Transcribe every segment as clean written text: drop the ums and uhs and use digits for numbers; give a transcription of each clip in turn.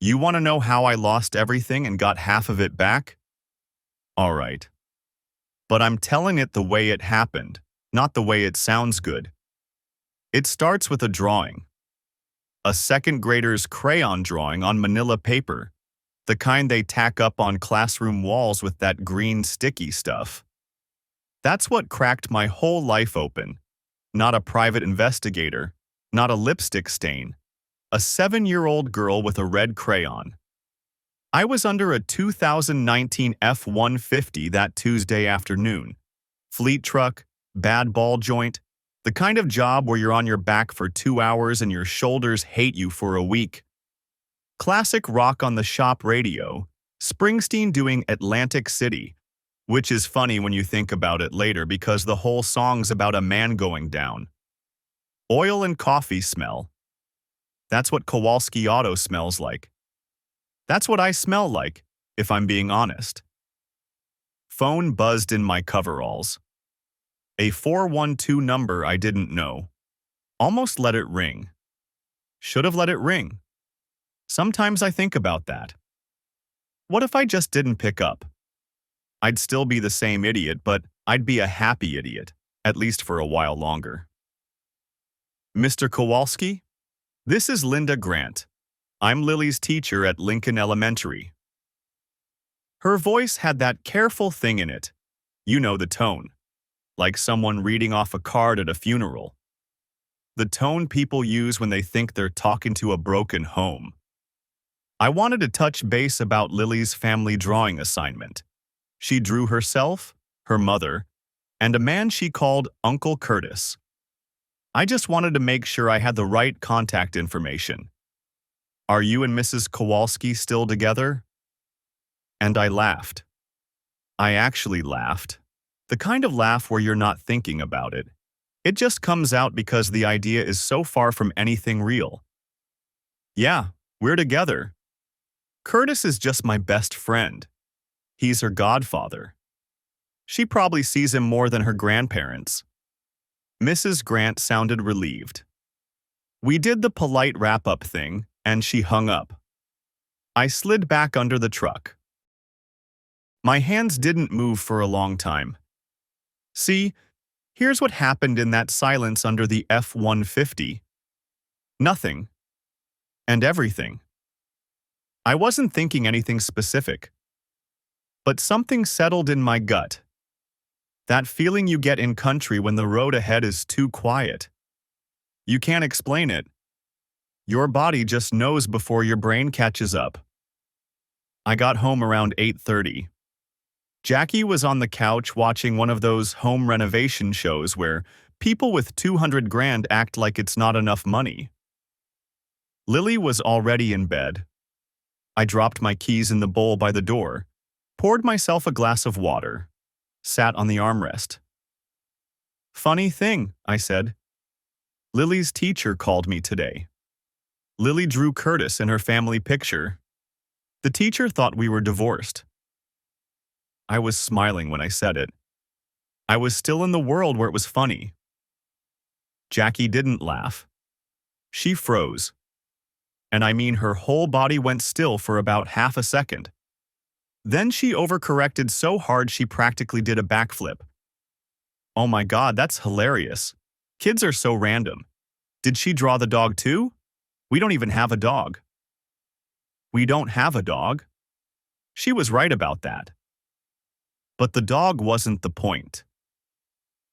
You want to know how I lost everything and got half of it back? All right. But I'm telling it the way it happened, not the way it sounds good. It starts with a drawing. A second grader's crayon drawing on manila paper, the kind they tack up on classroom walls with that green sticky stuff. That's what cracked my whole life open. Not a private investigator, not a lipstick stain. A 7-year-old girl with a red crayon. I was under a 2019 F-150 that Tuesday afternoon. Fleet truck, bad ball joint, the kind of job where you're on your back for 2 hours and your shoulders hate you for a week. Classic rock on the shop radio, Springsteen doing Atlantic City, which is funny when you think about it later because the whole song's about a man going down. Oil and coffee smell. That's what Kowalski Auto smells like. That's what I smell like, if I'm being honest. Phone buzzed in my coveralls. A 412 number I didn't know. Almost let it ring. Should have let it ring. Sometimes I think about that. What if I just didn't pick up? I'd still be the same idiot, but I'd be a happy idiot, at least for a while longer. Mr. Kowalski? This is Linda Grant. I'm Lily's teacher at Lincoln Elementary. Her voice had that careful thing in it. You know the tone. Like someone reading off a card at a funeral. The tone people use when they think they're talking to a broken home. I wanted to touch base about Lily's family drawing assignment. She drew herself, her mother, and a man she called Uncle Curtis. I just wanted to make sure I had the right contact information. Are you and Mrs. Kowalski still together? And I laughed. I actually laughed. The kind of laugh where you're not thinking about it. It just comes out because the idea is so far from anything real. Yeah, we're together. Curtis is just my best friend. He's her godfather. She probably sees him more than her grandparents. Mrs. Grant sounded relieved. We did the polite wrap-up thing, and she hung up. I slid back under the truck. My hands didn't move for a long time. See, here's what happened in that silence under the F-150. Nothing. And everything. I wasn't thinking anything specific. But something settled in my gut. That feeling you get in country when the road ahead is too quiet. You can't explain it. Your body just knows before your brain catches up. I got home around 8:30. Jackie was on the couch watching one of those home renovation shows where people with 200 grand act like it's not enough money. Lily was already in bed. I dropped my keys in the bowl by the door, poured myself a glass of water, sat on the armrest. Funny thing, I said. Lily's teacher called me today. Lily drew Curtis in her family picture. The teacher thought we were divorced. I was smiling when I said it. I was still in the world where it was funny. Jackie didn't laugh. She froze. And I mean her whole body went still for about half a second. Then she overcorrected so hard she practically did a backflip. Oh my God, that's hilarious. Kids are so random. Did she draw the dog too? We don't even have a dog. We don't have a dog? She was right about that. But the dog wasn't the point.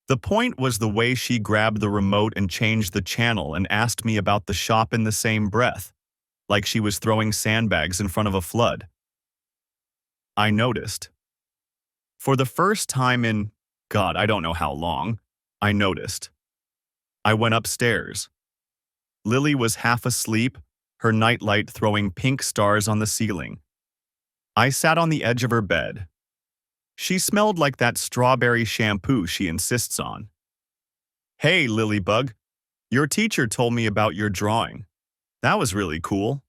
The point was the way she grabbed the remote and changed the channel and asked me about the shop in the same breath, like she was throwing sandbags in front of a flood. I noticed. For the first time in, God, I don't know how long, I noticed. I went upstairs. Lily was half asleep, her nightlight throwing pink stars on the ceiling. I sat on the edge of her bed. She smelled like that strawberry shampoo she insists on. Hey, Lilybug, your teacher told me about your drawing. That was really cool.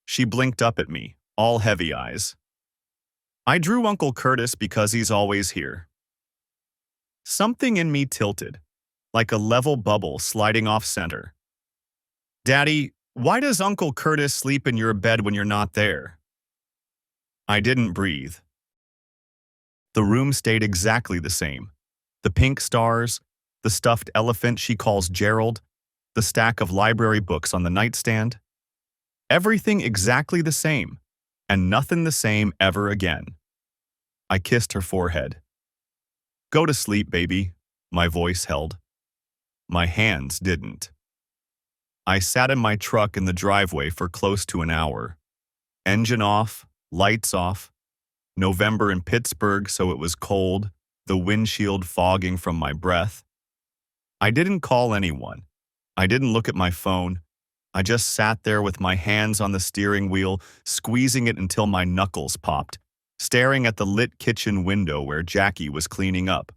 She blinked up at me, all heavy eyes. I drew Uncle Curtis because he's always here. Something in me tilted, like a level bubble sliding off center. Daddy, Why does Uncle Curtis sleep in your bed when you're not there? I didn't breathe. The room stayed exactly the same. The pink stars, the stuffed elephant she calls Gerald, the stack of library books on the nightstand. Everything exactly the same, and nothing the same ever again. I kissed her forehead. Go to sleep, baby, my voice held. My hands didn't. I sat in my truck in the driveway for close to an hour. Engine off, lights off. November in Pittsburgh, so it was cold, the windshield fogging from my breath. I didn't call anyone. I didn't look at my phone. I just sat there with my hands on the steering wheel, squeezing it until my knuckles popped, staring at the lit kitchen window where Jackie was cleaning up.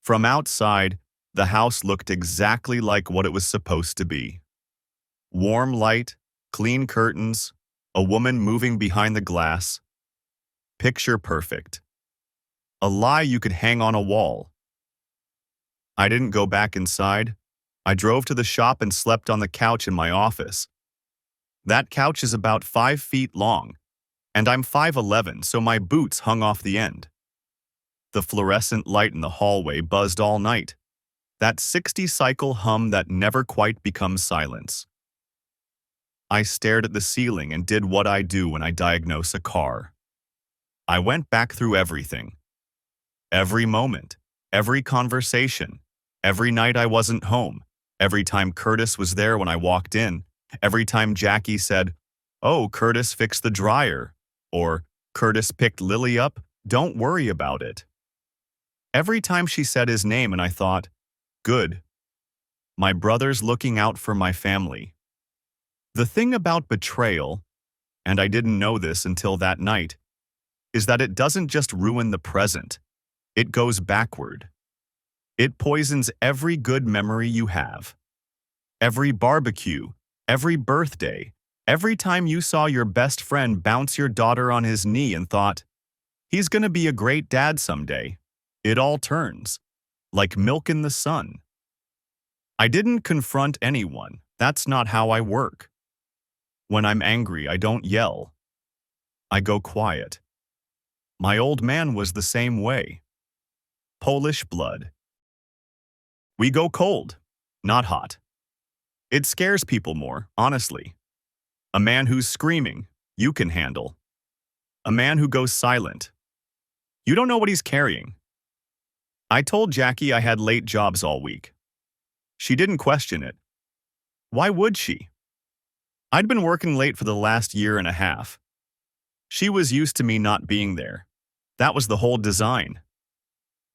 From outside, the house looked exactly like what it was supposed to be. Warm light, clean curtains, a woman moving behind the glass. Picture perfect. A lie you could hang on a wall. I didn't go back inside. I drove to the shop and slept on the couch in my office. That couch is about 5 feet long, and I'm 5'11", so my boots hung off the end. The fluorescent light in the hallway buzzed all night. That 60-cycle hum that never quite becomes silence. I stared at the ceiling and did what I do when I diagnose a car. I went back through everything. Every moment, every conversation, every night I wasn't home, every time Curtis was there when I walked in, every time Jackie said, "Oh, Curtis fixed the dryer," or "Curtis picked Lily up, don't worry about it." Every time she said his name and I thought, good. My brother's looking out for my family. The thing about betrayal, and I didn't know this until that night, is that it doesn't just ruin the present, it goes backward. It poisons every good memory you have. Every barbecue, every birthday, every time you saw your best friend bounce your daughter on his knee and thought, he's gonna be a great dad someday. It all turns, like milk in the sun. I didn't confront anyone. That's not how I work. When I'm angry, I don't yell. I go quiet. My old man was the same way. Polish blood. We go cold, not hot. It scares people more, honestly. A man who's screaming, you can handle. A man who goes silent. You don't know what he's carrying. I told Jackie I had late jobs all week. She didn't question it. Why would she? I'd been working late for the last year and a half. She was used to me not being there. That was the whole design.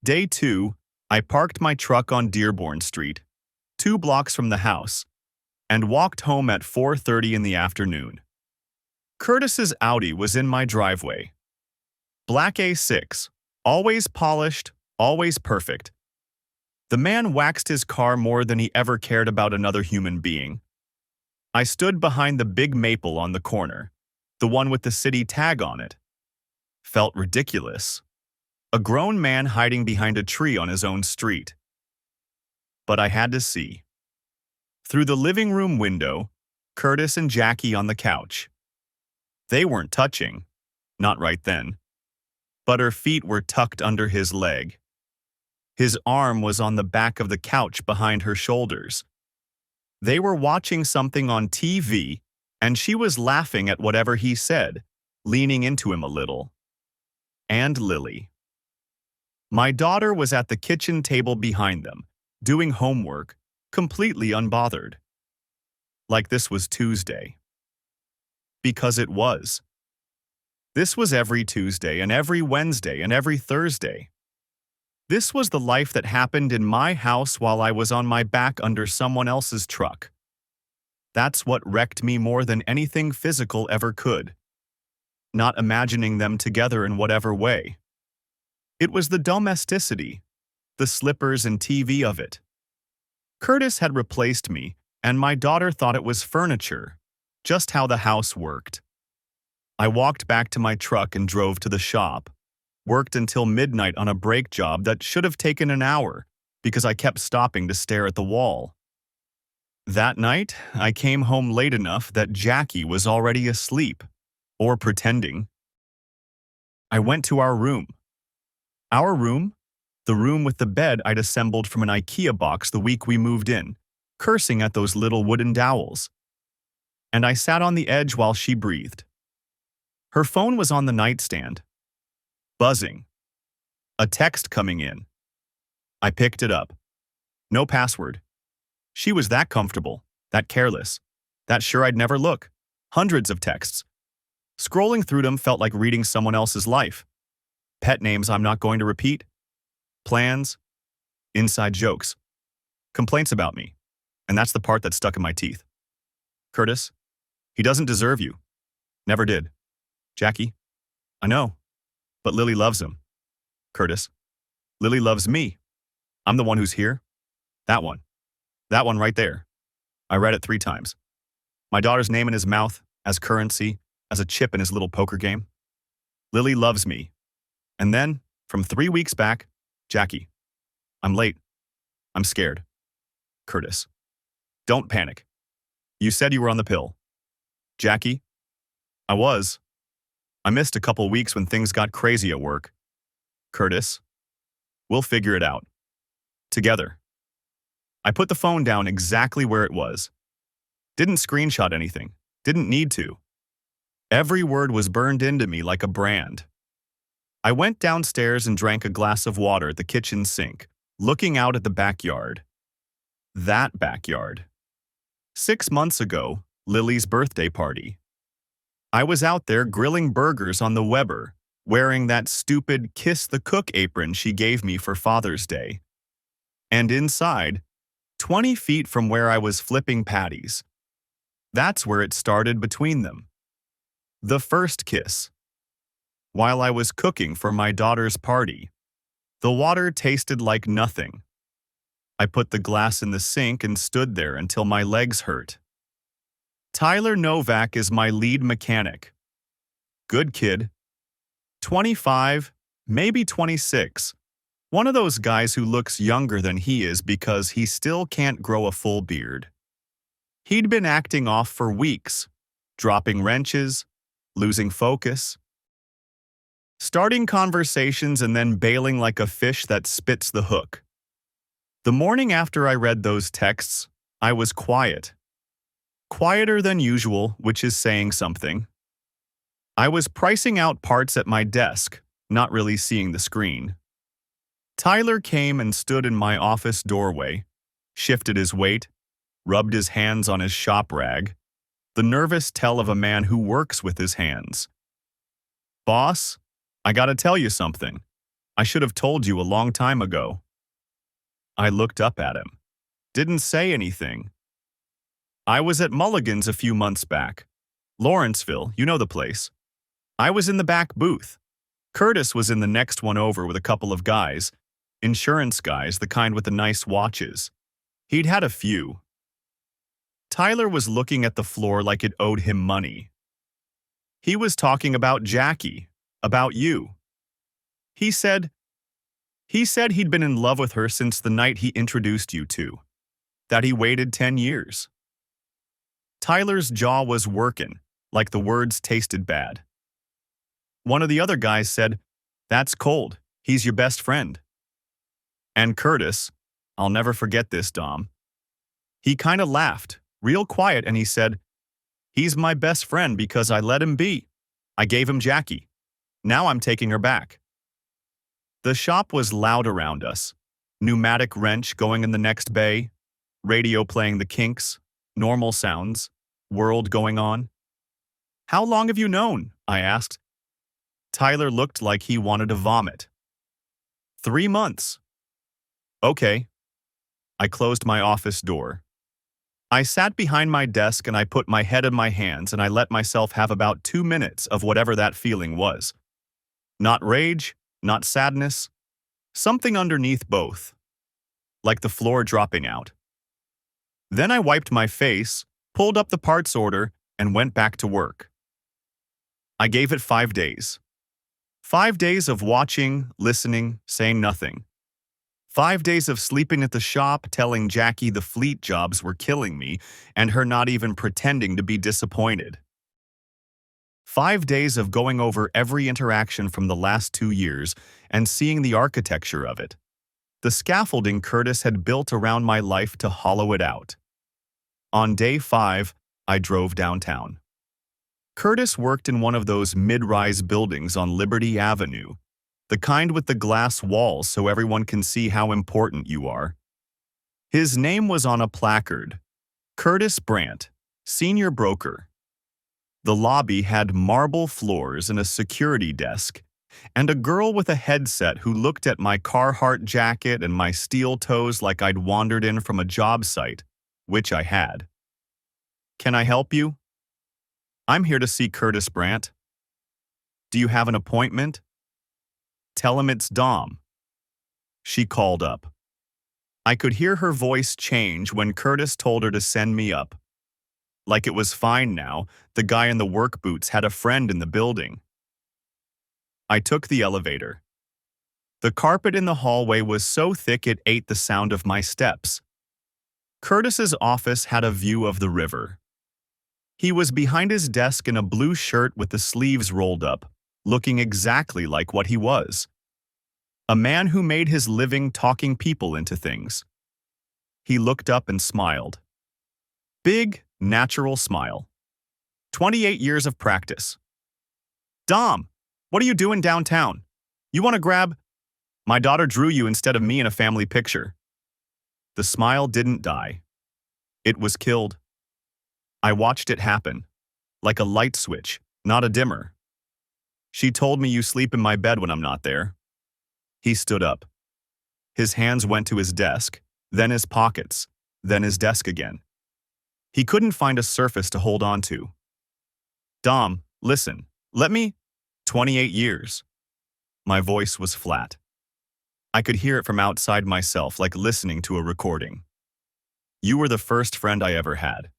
Day 2, I parked my truck on Dearborn Street, 2 blocks from the house, and walked home at 4:30 in the afternoon. Curtis's Audi was in my driveway. Black A6, always polished, always perfect. The man waxed his car more than he ever cared about another human being. I stood behind the big maple on the corner, the one with the city tag on it. Felt ridiculous. A grown man hiding behind a tree on his own street. But I had to see. Through the living room window, Curtis and Jackie on the couch. They weren't touching, not right then, but her feet were tucked under his leg. His arm was on the back of the couch behind her shoulders. They were watching something on TV, and she was laughing at whatever he said, leaning into him a little. And Lily. My daughter was at the kitchen table behind them, doing homework, completely unbothered. Like this was Tuesday. Because it was. This was every Tuesday and every Wednesday and every Thursday. This was the life that happened in my house while I was on my back under someone else's truck. That's what wrecked me more than anything physical ever could. Not imagining them together in whatever way. It was the domesticity, the slippers and TV of it. Curtis had replaced me, and my daughter thought it was furniture, just how the house worked. I walked back to my truck and drove to the shop. Worked until midnight on a brake job that should have taken an hour because I kept stopping to stare at the wall. That night, I came home late enough that Jackie was already asleep, or pretending. I went to our room. Our room? The room with the bed I'd assembled from an IKEA box the week we moved in, cursing at those little wooden dowels. And I sat on the edge while she breathed. Her phone was on the nightstand. Buzzing. A text coming in. I picked it up. No password. She was that comfortable, that careless, that sure I'd never look. Hundreds of texts. Scrolling through them felt like reading someone else's life. Pet names I'm not going to repeat. Plans. Inside jokes. Complaints about me. And that's the part that stuck in my teeth. Curtis, he doesn't deserve you. Never did. Jackie, I know, but Lily loves him. Curtis, Lily loves me. I'm the one who's here. That one. That one right there. I read it 3 times. My daughter's name in his mouth, as currency, as a chip in his little poker game. Lily loves me. And then, from 3 weeks back, Jackie. I'm late. I'm scared. Curtis. Don't panic. You said you were on the pill. Jackie. I was. I missed a couple weeks when things got crazy at work. Curtis. We'll figure it out. Together. I put the phone down exactly where it was. Didn't screenshot anything. Didn't need to. Every word was burned into me like a brand. I went downstairs and drank a glass of water at the kitchen sink, looking out at the backyard. That backyard. 6 months ago, Lily's birthday party. I was out there grilling burgers on the Weber, wearing that stupid Kiss the Cook apron she gave me for Father's Day. And inside, 20 feet from where I was flipping patties. That's where it started between them. The first kiss. While I was cooking for my daughter's party, the water tasted like nothing. I put the glass in the sink and stood there until my legs hurt. Tyler Novak is my lead mechanic. Good kid. 25, maybe 26. One of those guys who looks younger than he is because he still can't grow a full beard. He'd been acting off for weeks, dropping wrenches, losing focus, starting conversations and then bailing like a fish that spits the hook. The morning after I read those texts, I was quiet. Quieter than usual, which is saying something. I was pricing out parts at my desk, not really seeing the screen. Tyler came and stood in my office doorway, shifted his weight, rubbed his hands on his shop rag, the nervous tell of a man who works with his hands. Boss, I gotta tell you something. I should have told you a long time ago. I looked up at him. Didn't say anything. I was at Mulligan's a few months back. Lawrenceville, you know the place. I was in the back booth. Curtis was in the next one over with a couple of guys, insurance guys, the kind with the nice watches. He'd had a few. Tyler was looking at the floor like it owed him money. He was talking about Jackie, about you. He said he'd been in love with her since the night he introduced you to, that he waited 10 years. Tyler's jaw was working, like the words tasted bad. One of the other guys said, "That's cold. He's your best friend." And Curtis, I'll never forget this, Dom. He kind of laughed, real quiet, and he said, "He's my best friend because I let him be. I gave him Jackie. Now I'm taking her back." The shop was loud around us. Pneumatic wrench going in the next bay, radio playing the Kinks, normal sounds, world going on. "How long have you known?" I asked. Tyler looked like he wanted to vomit. 3 months. Okay. I closed my office door. I sat behind my desk and I put my head in my hands and I let myself have about 2 minutes of whatever that feeling was. Not rage, not sadness, something underneath both, like the floor dropping out. Then I wiped my face, pulled up the parts order, and went back to work. I gave it 5 days. 5 days of watching, listening, saying nothing. 5 days of sleeping at the shop, telling Jackie the fleet jobs were killing me, and her not even pretending to be disappointed. 5 days of going over every interaction from the last 2 years and seeing the architecture of it. The scaffolding Curtis had built around my life to hollow it out. On day 5, I drove downtown. Curtis worked in one of those mid-rise buildings on Liberty Avenue, the kind with the glass walls so everyone can see how important you are. His name was on a placard, Curtis Brandt, Senior Broker. The lobby had marble floors and a security desk, and a girl with a headset who looked at my Carhartt jacket and my steel toes like I'd wandered in from a job site, which I had. "Can I help you?" "I'm here to see Curtis Brandt." "Do you have an appointment?" "Tell him it's Dom." She called up. I could hear her voice change when Curtis told her to send me up. Like it was fine now, the guy in the work boots had a friend in the building. I took the elevator. The carpet in the hallway was so thick it ate the sound of my steps. Curtis's office had a view of the river. He was behind his desk in a blue shirt with the sleeves rolled up, looking exactly like what he was. A man who made his living talking people into things. He looked up and smiled. Big, natural smile. 28 years of practice. "Dom, what are you doing downtown? You want to grab?" "My daughter drew you instead of me in a family picture." The smile didn't die. It was killed. I watched it happen, like a light switch, not a dimmer. "She told me you sleep in my bed when I'm not there." He stood up. His hands went to his desk, then his pockets, then his desk again. He couldn't find a surface to hold on to. "Dom, listen, let me—" 28 years. My voice was flat. I could hear it from outside myself, like listening to a recording. "You were the first friend I ever had.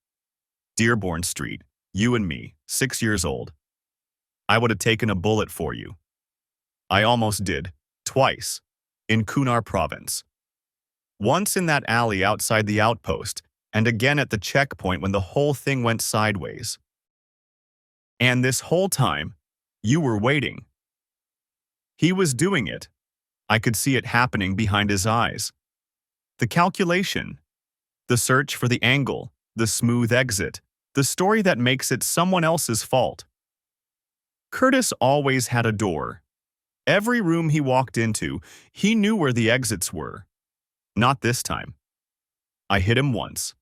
Dearborn Street, you and me, 6 years old. I would have taken a bullet for you. I almost did, twice, in Kunar Province. Once in that alley outside the outpost, and again at the checkpoint when the whole thing went sideways. And this whole time, you were waiting." He was doing it. I could see it happening behind his eyes. The calculation, the search for the angle, the smooth exit, the story that makes it someone else's fault. Curtis always had a door. Every room he walked into, he knew where the exits were. Not this time. I hit him once.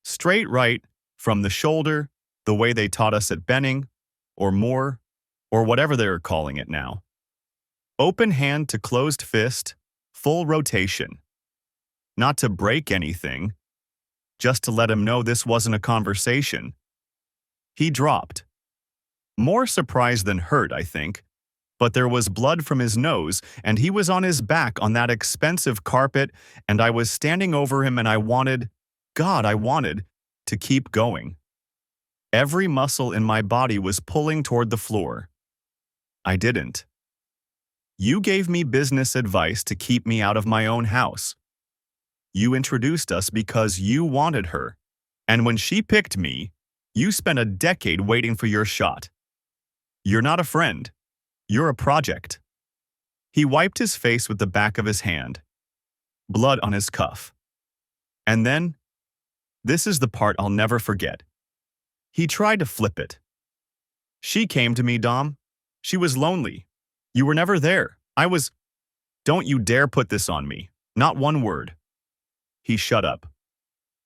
Straight right, from the shoulder, the way they taught us at Benning, or more, or whatever they're calling it now. Open hand to closed fist, full rotation. Not to break anything, just to let him know this wasn't a conversation. He dropped. More surprised than hurt, I think, but there was blood from his nose, and he was on his back on that expensive carpet, and I was standing over him, and I wanted to keep going. Every muscle in my body was pulling toward the floor. I didn't. "You gave me business advice to keep me out of my own house. You introduced us because you wanted her, and when she picked me, you spent a decade waiting for your shot. You're not a friend. You're a project." He wiped his face with the back of his hand. Blood on his cuff. And then, this is the part I'll never forget. He tried to flip it. "She came to me, Dom. She was lonely. You were never there. I was—" "Don't you dare put this on me. Not one word." He shut up.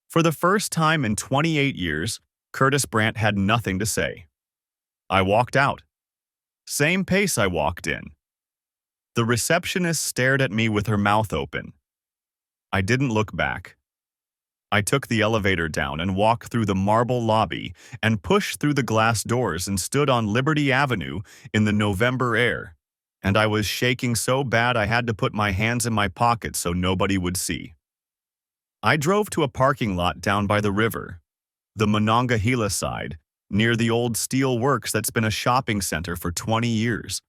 For the first time in 28 years, Curtis Brandt had nothing to say. I walked out. Same pace I walked in. The receptionist stared at me with her mouth open. I didn't look back. I took the elevator down and walked through the marble lobby and pushed through the glass doors and stood on Liberty Avenue in the November air, and I was shaking so bad I had to put my hands in my pockets so nobody would see. I drove to a parking lot down by the river, the Monongahela side, near the old steel works that's been a shopping center for 20 years.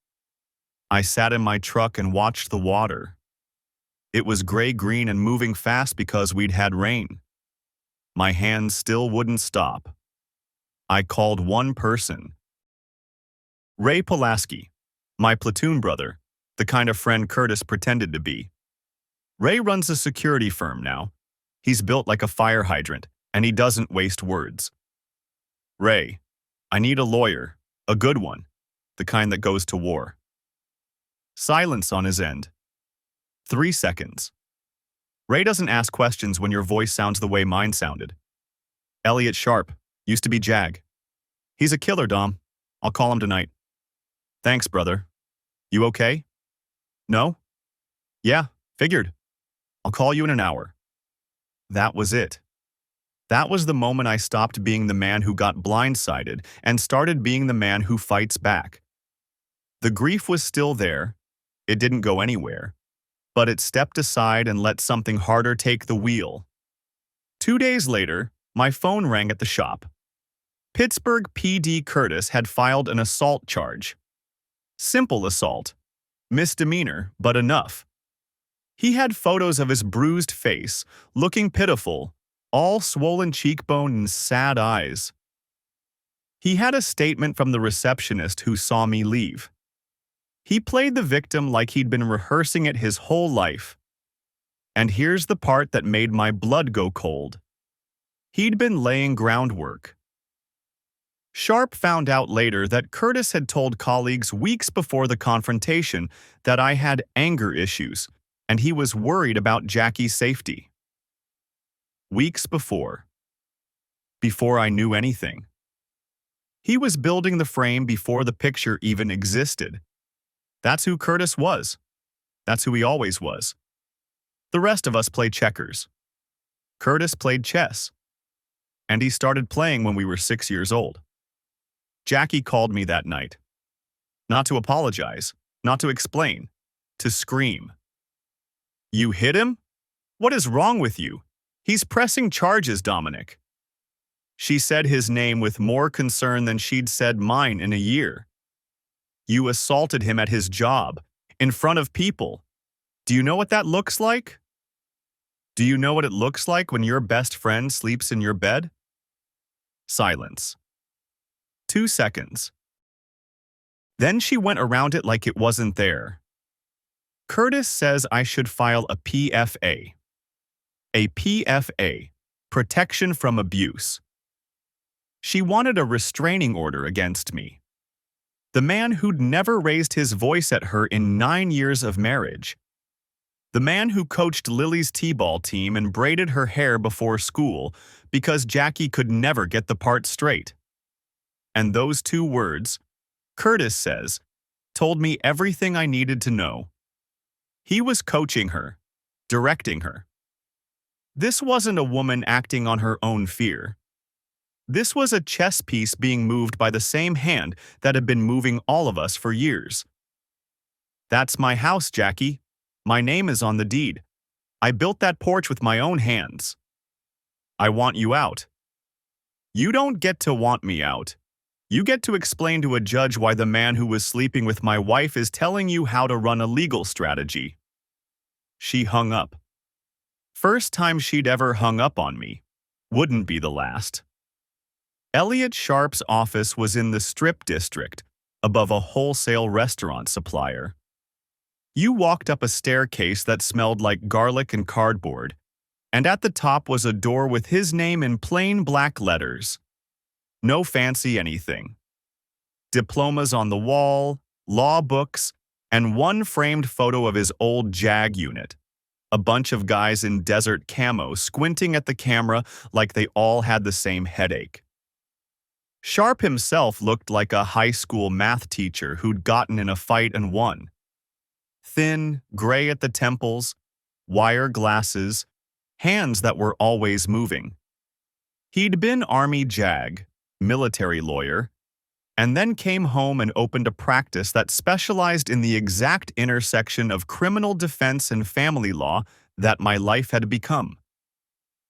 I sat in my truck and watched the water. It was gray-green and moving fast because we'd had rain. My hands still wouldn't stop. I called one person. Ray Pulaski, my platoon brother, the kind of friend Curtis pretended to be. Ray runs a security firm now. He's built like a fire hydrant, and he doesn't waste words. Ray, I need a lawyer, a good one, the kind that goes to war. Silence on his end. 3 seconds. Ray doesn't ask questions when your voice sounds the way mine sounded. Elliot Sharp, used to be Jag. He's a killer, Dom. I'll call him tonight. Thanks, brother. You okay? No? Yeah, figured. I'll call you in an hour. That was it. That was the moment I stopped being the man who got blindsided and started being the man who fights back. The grief was still there. It didn't go anywhere. But it stepped aside and let something harder take the wheel. 2 days later, my phone rang at the shop. Pittsburgh PD Curtis had filed an assault charge. Simple assault. Misdemeanor, but enough. He had photos of his bruised face, looking pitiful, all swollen cheekbone and sad eyes. He had a statement from the receptionist who saw me leave. He played the victim like he'd been rehearsing it his whole life. And here's the part that made my blood go cold. He'd been laying groundwork. Sharp found out later that Curtis had told colleagues weeks before the confrontation that I had anger issues, and he was worried about Jackie's safety. Weeks before. Before I knew anything. He was building the frame before the picture even existed. That's who Curtis was. That's who he always was. The rest of us played checkers. Curtis played chess. And he started playing when we were 6 years old. Jackie called me that night. Not to apologize, not to explain, to scream. You hit him? What is wrong with you? He's pressing charges, Dominic. She said his name with more concern than she'd said mine in a year. You assaulted him at his job, in front of people. Do you know what that looks like? Do you know what it looks like when your best friend sleeps in your bed? Silence. 2 seconds. Then she went around it like it wasn't there. Curtis says I should file a PFA. A PFA, protection from abuse. She wanted a restraining order against me. The man who'd never raised his voice at her in 9 years of marriage. The man who coached Lily's t-ball team and braided her hair before school because Jackie could never get the part straight. And those 2 words, Curtis says, told me everything I needed to know. He was coaching her, directing her. This wasn't a woman acting on her own fear. This was a chess piece being moved by the same hand that had been moving all of us for years. That's my house, Jackie. My name is on the deed. I built that porch with my own hands. I want you out. You don't get to want me out. You get to explain to a judge why the man who was sleeping with my wife is telling you how to run a legal strategy. She hung up. First time she'd ever hung up on me. Wouldn't be the last. Elliot Sharp's office was in the Strip District, above a wholesale restaurant supplier. You walked up a staircase that smelled like garlic and cardboard, and at the top was a door with his name in plain black letters. No fancy anything. Diplomas on the wall, law books, and one framed photo of his old JAG unit. A bunch of guys in desert camo squinting at the camera like they all had the same headache. Sharp himself looked like a high school math teacher who'd gotten in a fight and won. Thin, gray at the temples, wire glasses, hands that were always moving. He'd been Army JAG, military lawyer, and then came home and opened a practice that specialized in the exact intersection of criminal defense and family law that my life had become.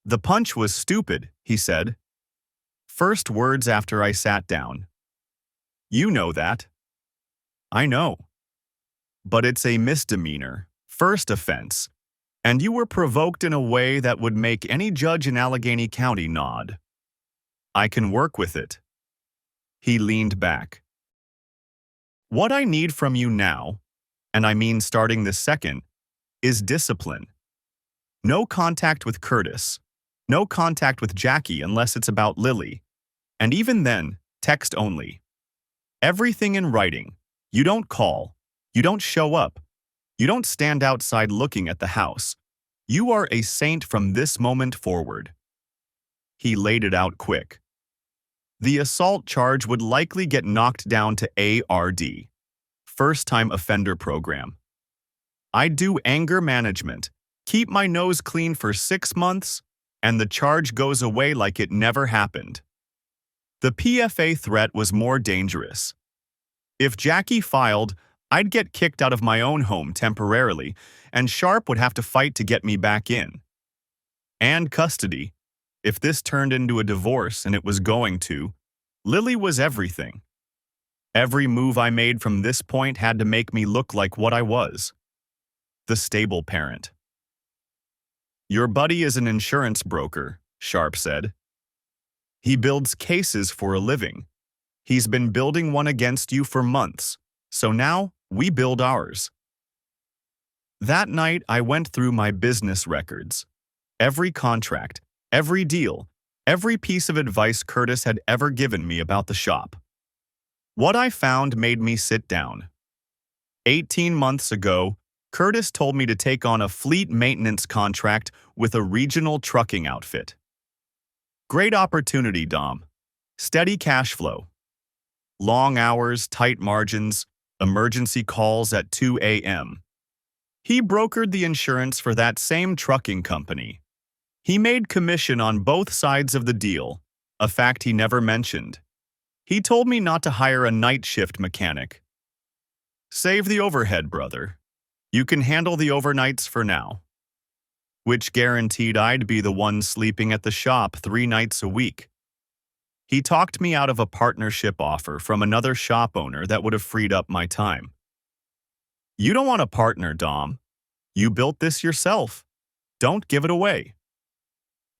The punch was stupid, he said. First words after I sat down. You know that. I know. But it's a misdemeanor, first offense, And you were provoked in a way that would make any judge in Allegheny County nod. I can work with it. He leaned back. What I need from you now, and I mean starting this second, is discipline. No contact with Curtis. No contact with Jackie unless it's about Lily. And even then, text only. Everything in writing. You don't call. You don't show up. You don't stand outside looking at the house. You are a saint from this moment forward. He laid it out quick. The assault charge would likely get knocked down to ARD, first-time offender program. I'd do anger management, keep my nose clean for 6 months, and the charge goes away like it never happened. The PFA threat was more dangerous. If Jackie filed, I'd get kicked out of my own home temporarily, and Sharp would have to fight to get me back in. And custody. If this turned into a divorce, and it was going to, Lily was everything. Every move I made from this point had to make me look like what I was. The stable parent. Your buddy is an insurance broker, Sharp said. He builds cases for a living. He's been building one against you for months, so now we build ours. That night, I went through my business records. Every contract, every deal, every piece of advice Curtis had ever given me about the shop. What I found made me sit down. 18 months ago, Curtis told me to take on a fleet maintenance contract with a regional trucking outfit. Great opportunity, Dom. Steady cash flow. Long hours, tight margins, emergency calls at 2 a.m. He brokered the insurance for that same trucking company. He made commission on both sides of the deal, a fact he never mentioned. He told me not to hire a night shift mechanic. Save the overhead, brother. You can handle the overnights for now. Which guaranteed I'd be the one sleeping at the shop 3 nights a week. He talked me out of a partnership offer from another shop owner that would have freed up my time. You don't want a partner, Dom. You built this yourself. Don't give it away.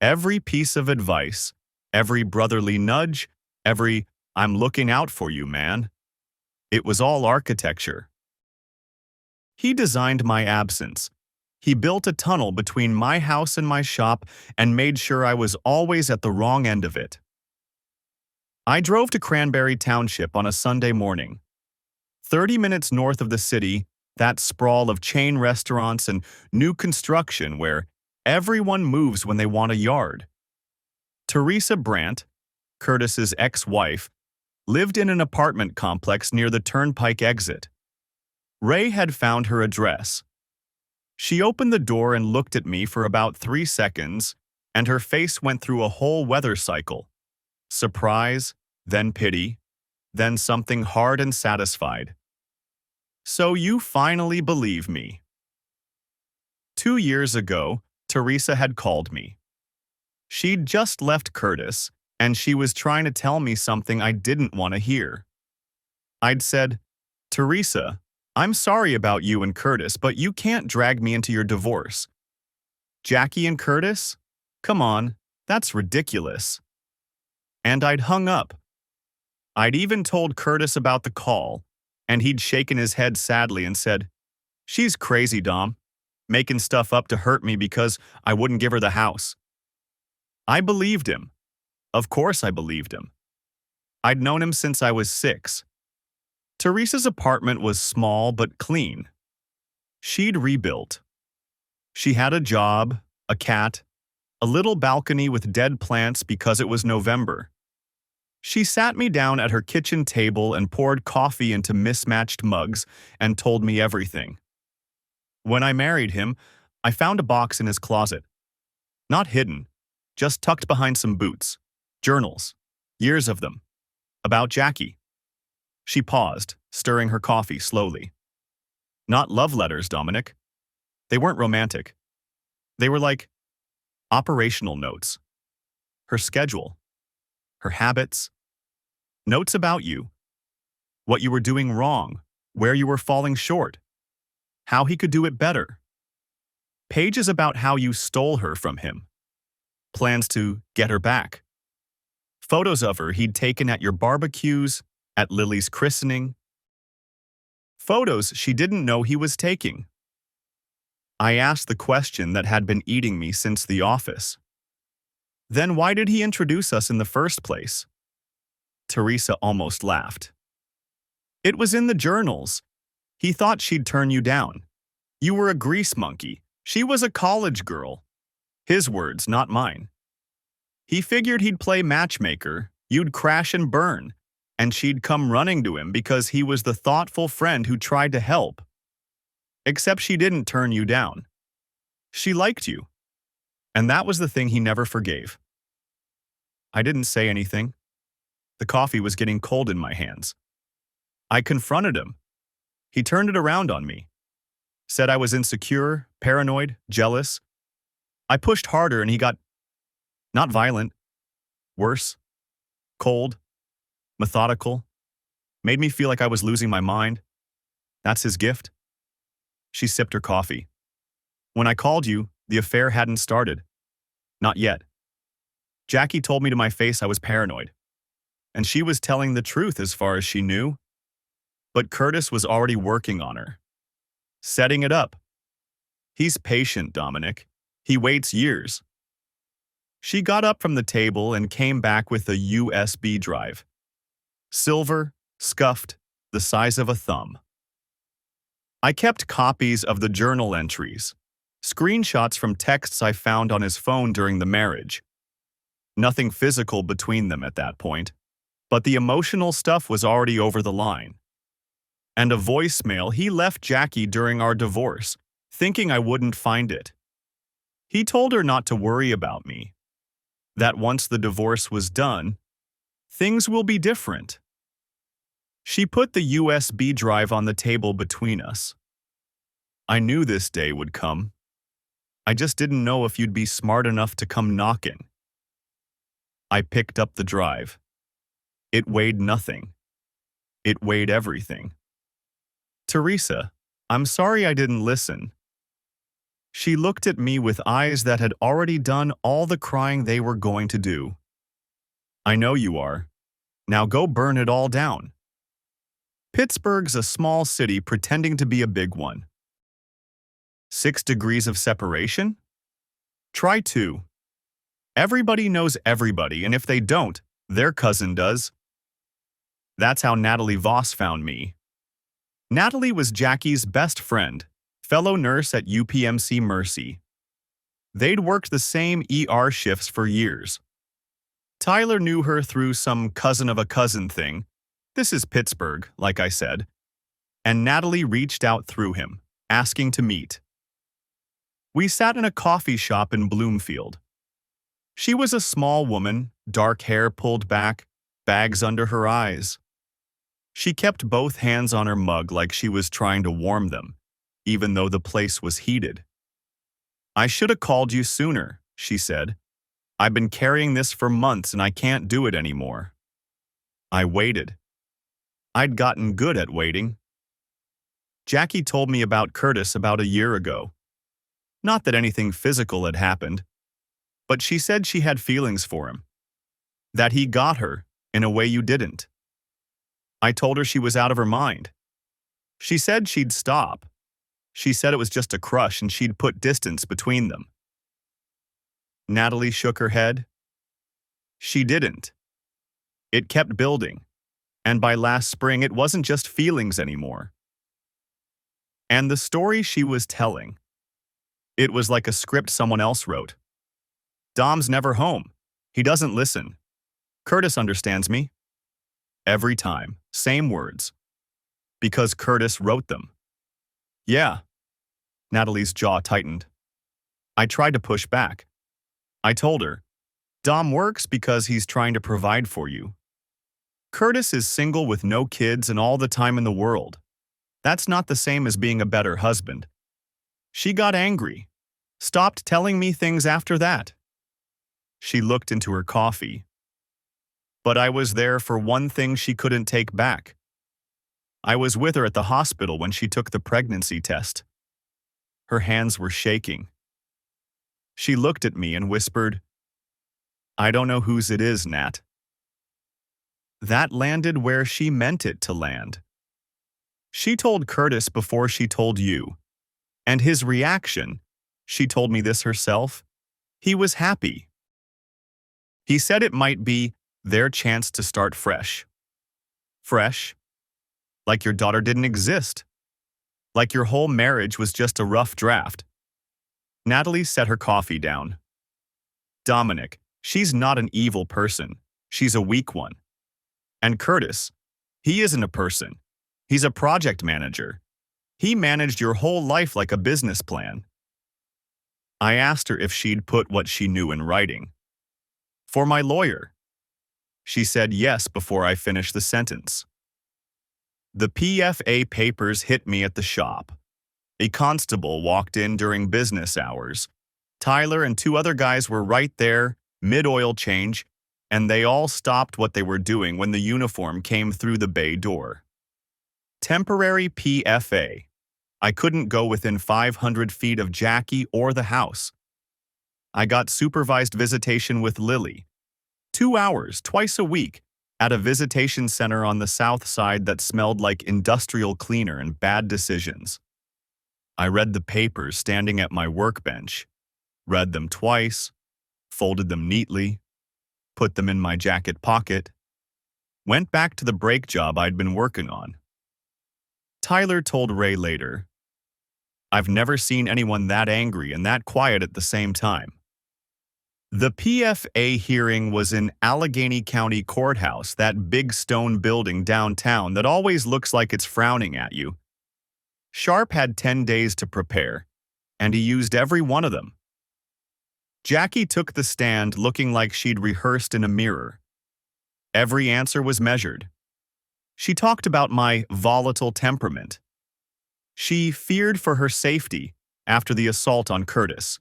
Every piece of advice, every brotherly nudge, every "I'm looking out for you, man." It was all architecture. He designed my absence. He built a tunnel between my house and my shop and made sure I was always at the wrong end of it. I drove to Cranberry Township on a Sunday morning. 30 minutes north of the city, that sprawl of chain restaurants and new construction where everyone moves when they want a yard. Teresa Brandt, Curtis's ex-wife, lived in an apartment complex near the Turnpike exit. Ray had found her address. She opened the door and looked at me for about 3 seconds, and her face went through a whole weather cycle. Surprise, then pity, then something hard and satisfied. So you finally believe me. 2 years ago, Teresa had called me. She'd just left Curtis, and she was trying to tell me something I didn't want to hear. I'd said, Teresa, I'm sorry about you and Curtis, but you can't drag me into your divorce. Jackie and Curtis? Come on, that's ridiculous. And I'd hung up. I'd even told Curtis about the call, and he'd shaken his head sadly and said, She's crazy, Dom, making stuff up to hurt me because I wouldn't give her the house. I believed him. Of course I believed him. I'd known him since I was 6. Teresa's apartment was small but clean. She'd rebuilt. She had a job, a cat, a little balcony with dead plants because it was November. She sat me down at her kitchen table and poured coffee into mismatched mugs and told me everything. When I married him, I found a box in his closet. Not hidden, just tucked behind some boots, journals, years of them, about Jackie. She paused, stirring her coffee slowly. Not love letters, Dominic. They weren't romantic. They were like operational notes. Her schedule, her habits, notes about you, what you were doing wrong, where you were falling short, how he could do it better. Pages about how you stole her from him. Plans to get her back. Photos of her he'd taken at your barbecues, at Lily's christening. Photos she didn't know he was taking. I asked the question that had been eating me since the office. Then why did he introduce us in the first place? Teresa almost laughed. It was in the journals. He thought she'd turn you down. You were a grease monkey. She was a college girl. His words, not mine. He figured he'd play matchmaker, you'd crash and burn, and she'd come running to him because he was the thoughtful friend who tried to help. Except she didn't turn you down. She liked you. And that was the thing he never forgave. I didn't say anything. The coffee was getting cold in my hands. I confronted him. He turned it around on me. Said I was insecure, paranoid, jealous. I pushed harder and he got not violent, worse, cold, methodical, made me feel like I was losing my mind. That's his gift. She sipped her coffee. When I called you, the affair hadn't started. Not yet. Jackie told me to my face I was paranoid. And she was telling the truth as far as she knew. But Curtis was already working on her. Setting it up. He's patient, Dominic. He waits years. She got up from the table and came back with a USB drive. Silver, scuffed, the size of a thumb. I kept copies of the journal entries, screenshots from texts I found on his phone during the marriage. Nothing physical between them at that point, but the emotional stuff was already over the line. And a voicemail he left Jackie during our divorce, thinking I wouldn't find it. He told her not to worry about me, that once the divorce was done, things will be different. She put the USB drive on the table between us. I knew this day would come. I just didn't know if you'd be smart enough to come knocking. I picked up the drive. It weighed nothing. It weighed everything. Teresa, I'm sorry I didn't listen. She looked at me with eyes that had already done all the crying they were going to do. I know you are. Now go burn it all down. Pittsburgh's a small city pretending to be a big one. 6 degrees of separation? Try 2. Everybody knows everybody, and if they don't, their cousin does. That's how Natalie Voss found me. Natalie was Jackie's best friend, fellow nurse at UPMC Mercy. They'd worked the same ER shifts for years. Tyler knew her through some cousin of a cousin thing. This is Pittsburgh, like I said. And Natalie reached out through him, asking to meet. We sat in a coffee shop in Bloomfield. She was a small woman, dark hair pulled back, bags under her eyes. She kept both hands on her mug like she was trying to warm them, even though the place was heated. I should have called you sooner, she said. I've been carrying this for months and I can't do it anymore. I waited. I'd gotten good at waiting. Jackie told me about Curtis about a year ago. Not that anything physical had happened, but she said she had feelings for him. That he got her in a way you didn't. I told her she was out of her mind. She said she'd stop. She said it was just a crush and she'd put distance between them. Natalie shook her head. She didn't. It kept building, and by last spring it wasn't just feelings anymore. And the story she was telling, it was like a script someone else wrote. Dom's never home. He doesn't listen. Curtis understands me. Every time, same words. Because Curtis wrote them. Yeah. Natalie's jaw tightened. I tried to push back. I told her, Dom works because he's trying to provide for you. Curtis is single with no kids and all the time in the world. That's not the same as being a better husband. She got angry. Stopped telling me things after that. She looked into her coffee. But I was there for one thing she couldn't take back. I was with her at the hospital when she took the pregnancy test. Her hands were shaking. She looked at me and whispered, "I don't know whose it is, Nat." That landed where she meant it to land. She told Curtis before she told you. And his reaction, she told me this herself, he was happy. He said it might be their chance to start fresh. Fresh? Like your daughter didn't exist. Like your whole marriage was just a rough draft. Natalie set her coffee down. Dominic, she's not an evil person. She's a weak one. And Curtis, he isn't a person. He's a project manager. He managed your whole life like a business plan. I asked her if she'd put what she knew in writing. For my lawyer. She said yes before I finished the sentence. The PFA papers hit me at the shop. A constable walked in during business hours. Tyler and two other guys were right there, mid-oil change, and they all stopped what they were doing when the uniform came through the bay door. Temporary PFA. I couldn't go within 500 feet of Jackie or the house. I got supervised visitation with Lily. 2 hours, twice a week, at a visitation center on the south side that smelled like industrial cleaner and bad decisions. I read the papers standing at my workbench, read them twice, folded them neatly, put them in my jacket pocket, went back to the brake job I'd been working on. Tyler told Ray later, "I've never seen anyone that angry and that quiet at the same time." The PFA hearing was in Allegheny County Courthouse, that big stone building downtown that always looks like it's frowning at you. Sharp had 10 days to prepare, and he used every one of them. Jackie took the stand looking like she'd rehearsed in a mirror. Every answer was measured. She talked about my volatile temperament. She feared for her safety after the assault on Curtis.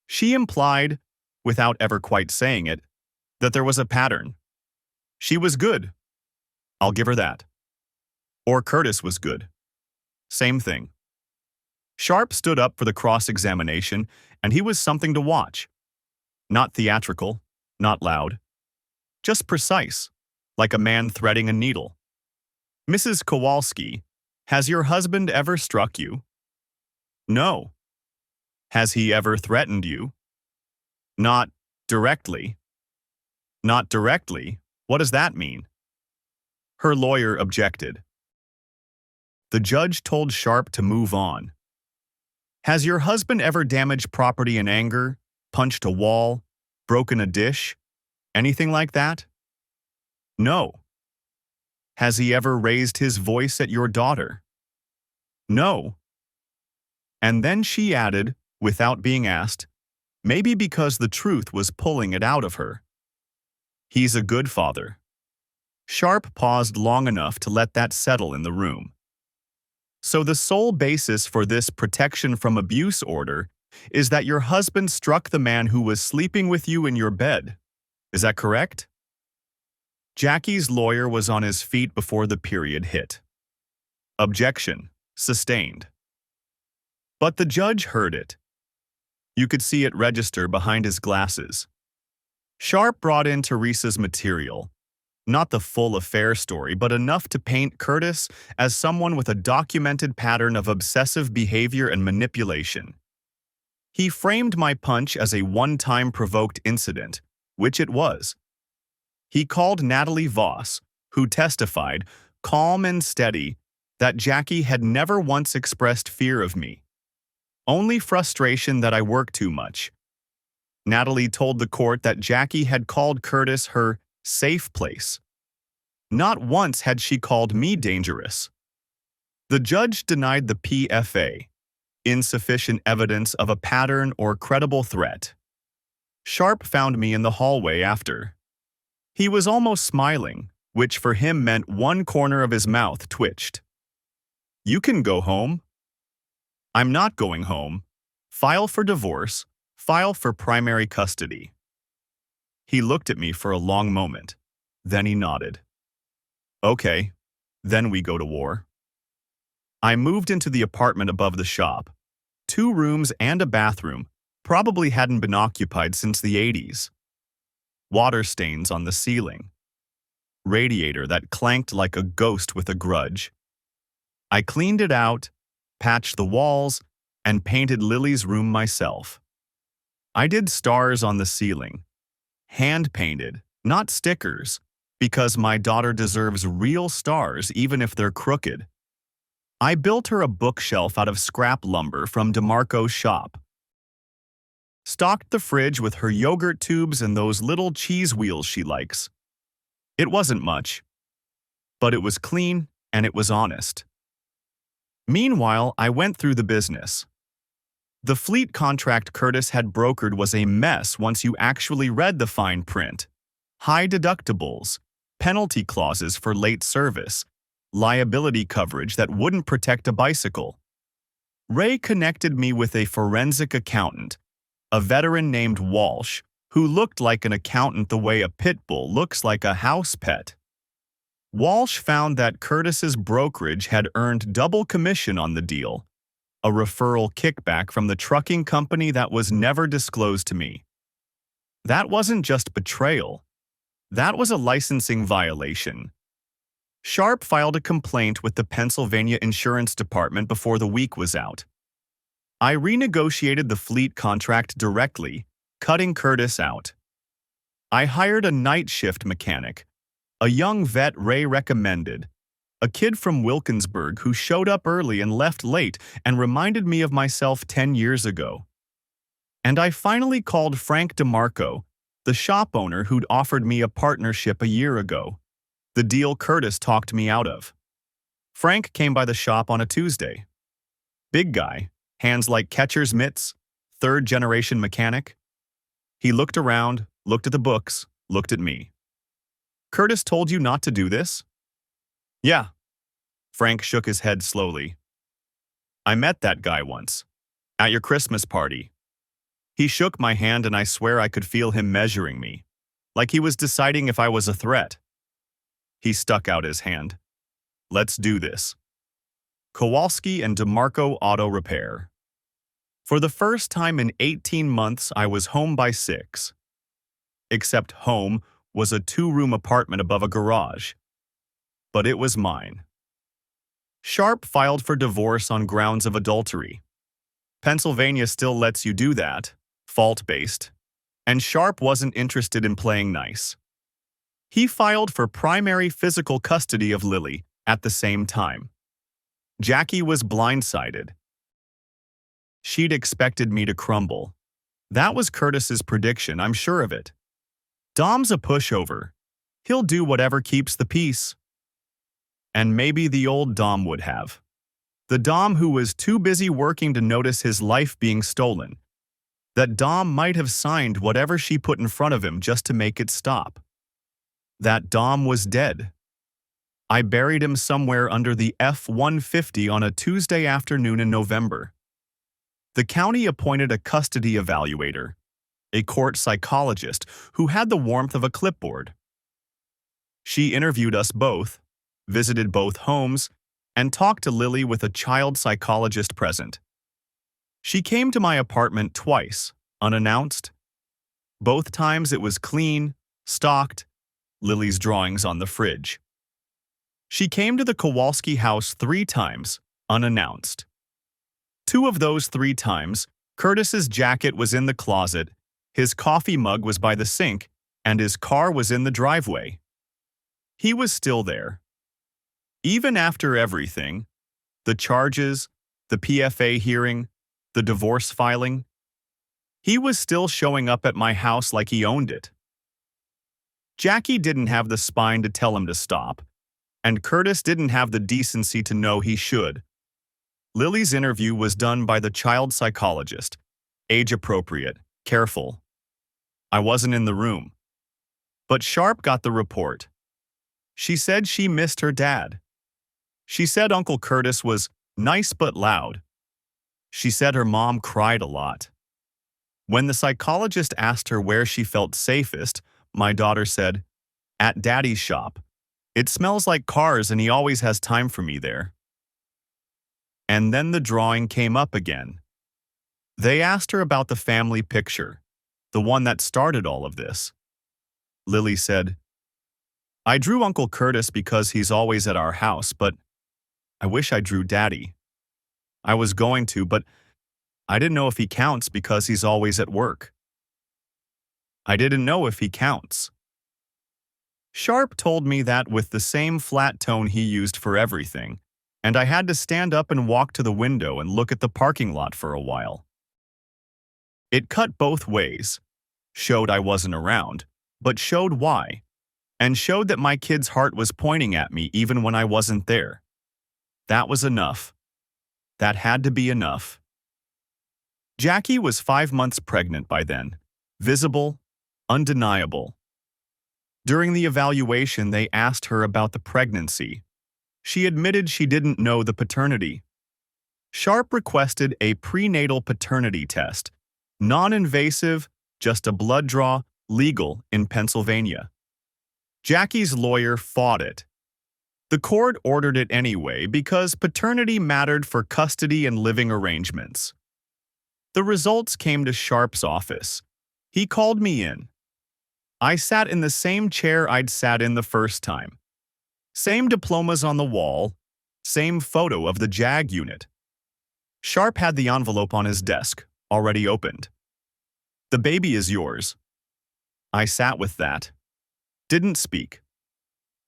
She implied, without ever quite saying it, that there was a pattern. She was good. I'll give her that. Or Curtis was good. Same thing. Sharp stood up for the cross-examination, and he was something to watch. Not theatrical, not loud. Just precise, like a man threading a needle. "Mrs. Kowalski, has your husband ever struck you?" "No." "Has he ever threatened you?" "Not directly." "Not directly? What does that mean?" Her lawyer objected. The judge told Sharp to move on. "Has your husband ever damaged property in anger, punched a wall, broken a dish, anything like that?" "No." "Has he ever raised his voice at your daughter?" "No." And then she added, without being asked, maybe because the truth was pulling it out of her, "He's a good father." Sharp paused long enough to let that settle in the room. "So the sole basis for this protection from abuse order is that your husband struck the man who was sleeping with you in your bed. Is that correct?" Jackie's lawyer was on his feet before the period hit. Objection. Sustained. But the judge heard it. You could see it register behind his glasses. Sharp brought in Teresa's material. Not the full affair story, but enough to paint Curtis as someone with a documented pattern of obsessive behavior and manipulation. He framed my punch as a one-time provoked incident, which it was. He called Natalie Voss, who testified, calm and steady, that Jackie had never once expressed fear of me. Only frustration that I work too much. Natalie told the court that Jackie had called Curtis her safe place. Not once had she called me dangerous. The judge denied the PFA, insufficient evidence of a pattern or credible threat. Sharp found me in the hallway after. He was almost smiling, which for him meant one corner of his mouth twitched. "You can go home." "I'm not going home. File for divorce, file for primary custody." He looked at me for a long moment. Then he nodded. "Okay, then we go to war." I moved into the apartment above the shop. 2 rooms and a bathroom, Probably hadn't been occupied since the 80s. Water stains on the ceiling. Radiator that clanked like a ghost with a grudge. I cleaned it out, patched the walls, and painted Lily's room myself. I did stars on the ceiling. Hand-painted, not stickers, because my daughter deserves real stars even if they're crooked. I built her a bookshelf out of scrap lumber from DeMarco's shop. Stocked the fridge with her yogurt tubes and those little cheese wheels she likes. It wasn't much, but it was clean and it was honest. Meanwhile, I went through the business. The fleet contract Curtis had brokered was a mess once you actually read the fine print. High deductibles, penalty clauses for late service, liability coverage that wouldn't protect a bicycle. Ray connected me with a forensic accountant, a veteran named Walsh, who looked like an accountant the way a pit bull looks like a house pet. Walsh found that Curtis's brokerage had earned double commission on the deal, a referral kickback from the trucking company that was never disclosed to me. That wasn't just betrayal. That was a licensing violation. Sharp filed a complaint with the Pennsylvania Insurance Department before the week was out. I renegotiated the fleet contract directly, cutting Curtis out. I hired a night shift mechanic, a young vet Ray recommended, a kid from Wilkinsburg who showed up early and left late and reminded me of myself 10 years ago. And I finally called Frank DeMarco, the shop owner who'd offered me a partnership a year ago, the deal Curtis talked me out of. Frank came by the shop on a Tuesday. Big guy, hands like catcher's mitts, third-generation mechanic. He looked around, looked at the books, looked at me. "Curtis told you not to do this?" "Yeah." Frank shook his head slowly. "I met that guy once, at your Christmas party. He shook my hand and I swear I could feel him measuring me, like he was deciding if I was a threat." He stuck out his hand. "Let's do this." Kowalski and DeMarco Auto Repair. For the first time in 18 months, I was home by 6. Except home was a 2-room apartment above a garage. But it was mine. Sharp filed for divorce on grounds of adultery. Pennsylvania still lets you do that, fault-based, and Sharp wasn't interested in playing nice. He filed for primary physical custody of Lily at the same time. Jackie was blindsided. She'd expected me to crumble. That was Curtis's prediction, I'm sure of it. Dom's a pushover. He'll do whatever keeps the peace. And maybe the old Dom would have. The Dom who was too busy working to notice his life being stolen. That Dom might have signed whatever she put in front of him just to make it stop. That Dom was dead. I buried him somewhere under the F-150 on a Tuesday afternoon in November. The county appointed a custody evaluator, a court psychologist who had the warmth of a clipboard. She interviewed us both, visited both homes, and talked to Lily with a child psychologist present. She came to my apartment twice, unannounced. Both times it was clean, stocked, Lily's drawings on the fridge. She came to the Kowalski house 3 times, unannounced. 2 of those 3 times, Curtis's jacket was in the closet, his coffee mug was by the sink, and his car was in the driveway. He was still there. Even after everything, the charges, the PFA hearing, the divorce filing, he was still showing up at my house like he owned it. Jackie didn't have the spine to tell him to stop, and Curtis didn't have the decency to know he should. Lily's interview was done by the child psychologist, age-appropriate, careful. I wasn't in the room. But Sharp got the report. She said she missed her dad. She said Uncle Curtis was nice but loud. She said her mom cried a lot. When the psychologist asked her where she felt safest, my daughter said, "At Daddy's shop. It smells like cars and he always has time for me there." And then the drawing came up again. They asked her about the family picture, the one that started all of this. Lily said, I drew Uncle Curtis because he's always at our house, but I wish I drew Daddy. I was going to, but I didn't know if he counts because he's always at work. I didn't know if he counts. Sharp told me that with the same flat tone he used for everything, and I had to stand up and walk to the window and look at the parking lot for a while. It cut both ways, showed I wasn't around, but showed why, and showed that my kid's heart was pointing at me even when I wasn't there. That was enough. That had to be enough. Jackie was 5 months pregnant by then, visible, undeniable. During the evaluation, they asked her about the pregnancy. She admitted she didn't know the paternity. Sharp requested a prenatal paternity test, non-invasive, just a blood draw, legal in Pennsylvania. Jackie's lawyer fought it. The court ordered it anyway because paternity mattered for custody and living arrangements. The results came to Sharp's office. He called me in. I sat in the same chair I'd sat in the first time. Same diplomas on the wall, same photo of the JAG unit. Sharp had the envelope on his desk, already opened. The baby is yours. I sat with that. Didn't speak.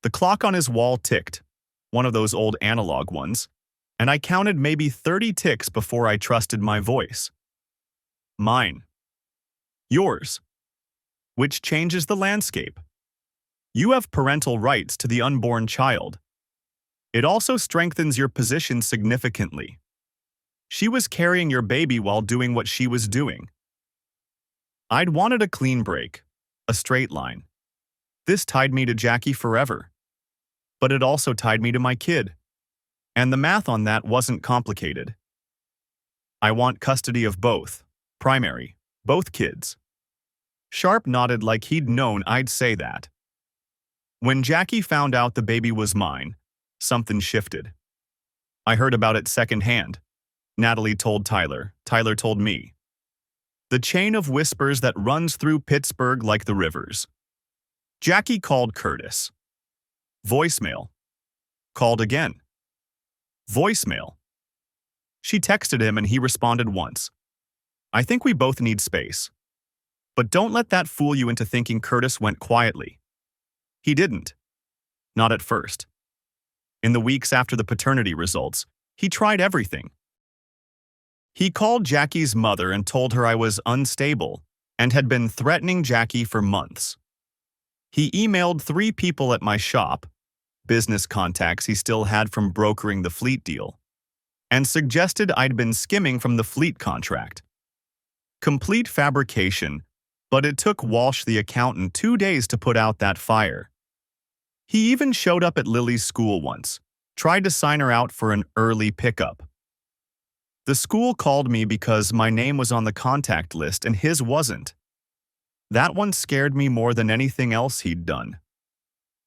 The clock on his wall ticked, one of those old analog ones, and I counted maybe 30 ticks before I trusted my voice. Mine. Yours. Which changes the landscape. You have parental rights to the unborn child. It also strengthens your position significantly. She was carrying your baby while doing what she was doing. I'd wanted a clean break, a straight line. This tied me to Jackie forever. But it also tied me to my kid. And the math on that wasn't complicated. I want custody of both, primary, both kids. Sharp nodded like he'd known I'd say that. When Jackie found out the baby was mine, something shifted. I heard about it secondhand. Natalie told Tyler. Tyler told me. The chain of whispers that runs through Pittsburgh like the rivers. Jackie called Curtis. Voicemail. Called again. Voicemail. She texted him and he responded once. I think we both need space. But don't let that fool you into thinking Curtis went quietly. He didn't. Not at first. In the weeks after the paternity results, he tried everything. He called Jackie's mother and told her I was unstable and had been threatening Jackie for months. He emailed 3 people at my shop, business contacts he still had from brokering the fleet deal, and suggested I'd been skimming from the fleet contract. Complete fabrication, but it took Walsh the accountant 2 days to put out that fire. He even showed up at Lily's school once, tried to sign her out for an early pickup. The school called me because my name was on the contact list and his wasn't. That one scared me more than anything else he'd done.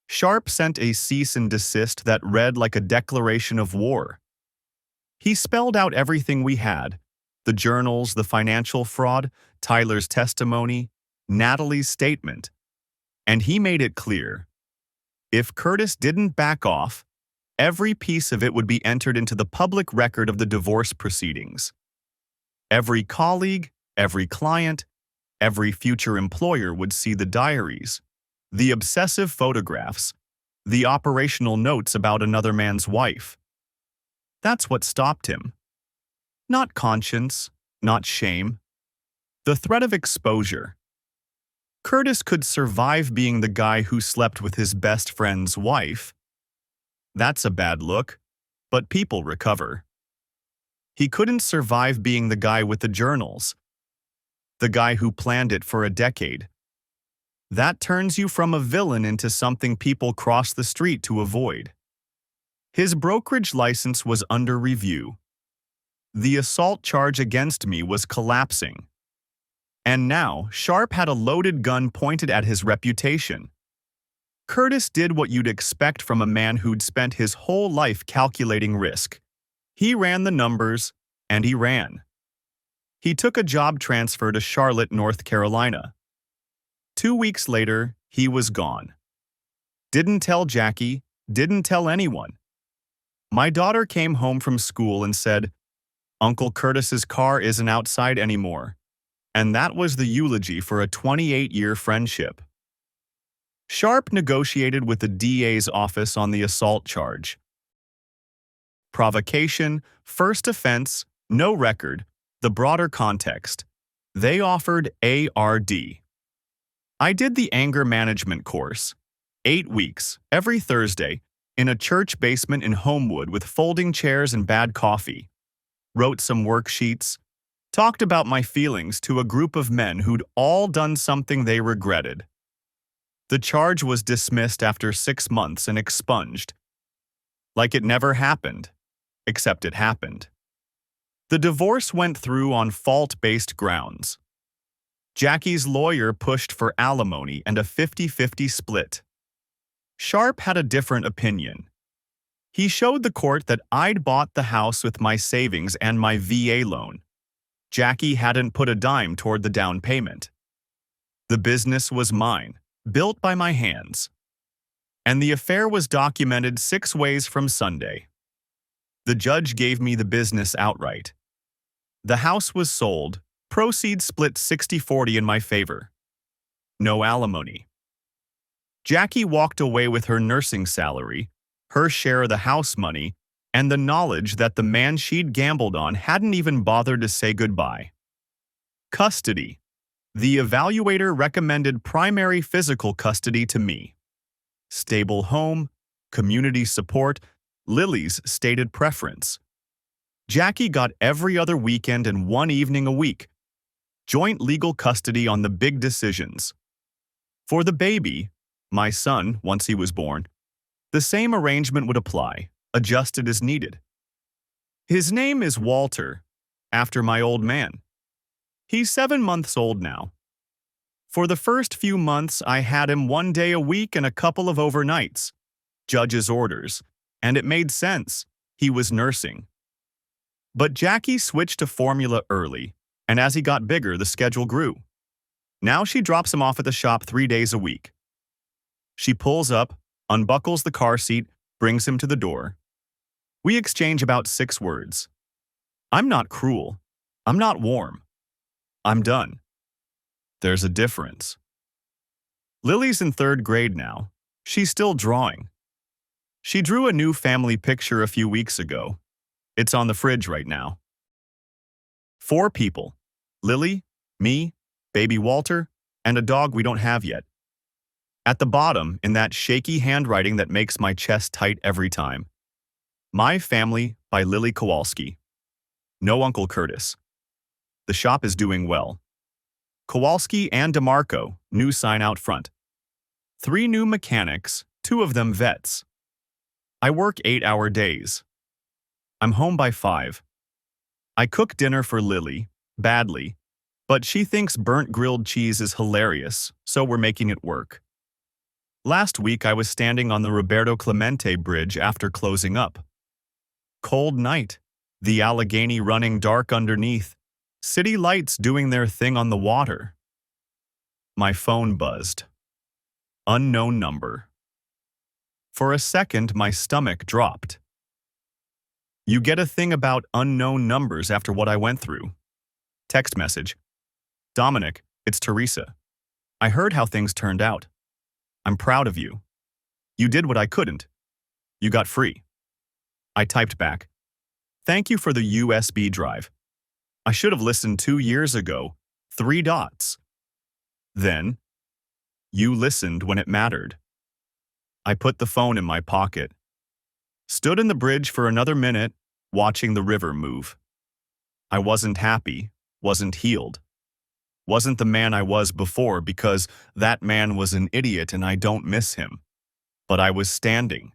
Sharp sent a cease and desist that read like a declaration of war. He spelled out everything we had, the journals, the financial fraud, Tyler's testimony, Natalie's statement, and he made it clear. If Curtis didn't back off, every piece of it would be entered into the public record of the divorce proceedings. Every colleague, every client, every future employer would see the diaries, the obsessive photographs, the operational notes about another man's wife. That's what stopped him. Not conscience, not shame. The threat of exposure. Curtis could survive being the guy who slept with his best friend's wife. That's a bad look, but people recover. He couldn't survive being the guy with the journals, the guy who planned it for a decade. That turns you from a villain into something people cross the street to avoid. His brokerage license was under review. The assault charge against me was collapsing. And now, Sharp had a loaded gun pointed at his reputation. Curtis did what you'd expect from a man who'd spent his whole life calculating risk. He ran the numbers, and he ran. He took a job transfer to Charlotte, North Carolina. 2 weeks later, he was gone. Didn't tell Jackie, didn't tell anyone. My daughter came home from school and said, "Uncle Curtis's car isn't outside anymore." And that was the eulogy for a 28-year friendship. Sharp negotiated with the DA's office on the assault charge. Provocation, first offense, no record, the broader context. They offered ARD. I did the anger management course. 8 weeks, every Thursday, in a church basement in Homewood with folding chairs and bad coffee. Wrote some worksheets, talked about my feelings to a group of men who'd all done something they regretted. The charge was dismissed after 6 months and expunged. Like it never happened, except it happened. The divorce went through on fault-based grounds. Jackie's lawyer pushed for alimony and a 50-50 split. Sharp had a different opinion. He showed the court that I'd bought the house with my savings and my VA loan. Jackie hadn't put a dime toward the down payment. The business was mine, built by my hands. And the affair was documented 6 ways from Sunday. The judge gave me the business outright. The house was sold, proceeds split 60-40 in my favor. No alimony. Jackie walked away with her nursing salary, her share of the house money, and the knowledge that the man she'd gambled on hadn't even bothered to say goodbye. Custody. The evaluator recommended primary physical custody to me. Stable home, community support, Lily's stated preference. Jackie got every other weekend and 1 evening a week. Joint legal custody on the big decisions. For the baby, my son, once he was born, the same arrangement would apply, adjusted as needed. His name is Walter, after my old man. He's 7 months old now. For the first few months, I had him 1 day a week and a couple of overnights. Judge's orders. And it made sense. He was nursing. But Jackie switched to formula early, and as he got bigger, the schedule grew. Now she drops him off at the shop 3 days a week. She pulls up, unbuckles the car seat, brings him to the door. We exchange about 6 words. I'm not cruel. I'm not warm. I'm done. There's a difference. Lily's in 3rd grade now. She's still drawing. She drew a new family picture a few weeks ago. It's on the fridge right now. 4 people. Lily, me, baby Walter, and a dog we don't have yet. At the bottom, in that shaky handwriting that makes my chest tight every time. My Family by Lily Kowalski. No Uncle Curtis. The shop is doing well. Kowalski and DeMarco, new sign out front. 3 new mechanics, 2 of them vets. I work 8-hour days. I'm home by 5. I cook dinner for Lily, badly, but she thinks burnt grilled cheese is hilarious, so we're making it work. Last week I was standing on the Roberto Clemente Bridge after closing up. Cold night, the Allegheny running dark underneath, city lights doing their thing on the water. My phone buzzed. Unknown number. For a second, my stomach dropped. You get a thing about unknown numbers after what I went through. Text message. Dominic, it's Teresa. I heard how things turned out. I'm proud of you. You did what I couldn't. You got free. I typed back. Thank you for the USB drive. I should have listened 2 years ago. 3 dots. Then, you listened when it mattered. I put the phone in my pocket. Stood in the bridge for another minute, watching the river move. I wasn't happy, wasn't healed. Wasn't the man I was before because that man was an idiot and I don't miss him. But I was standing.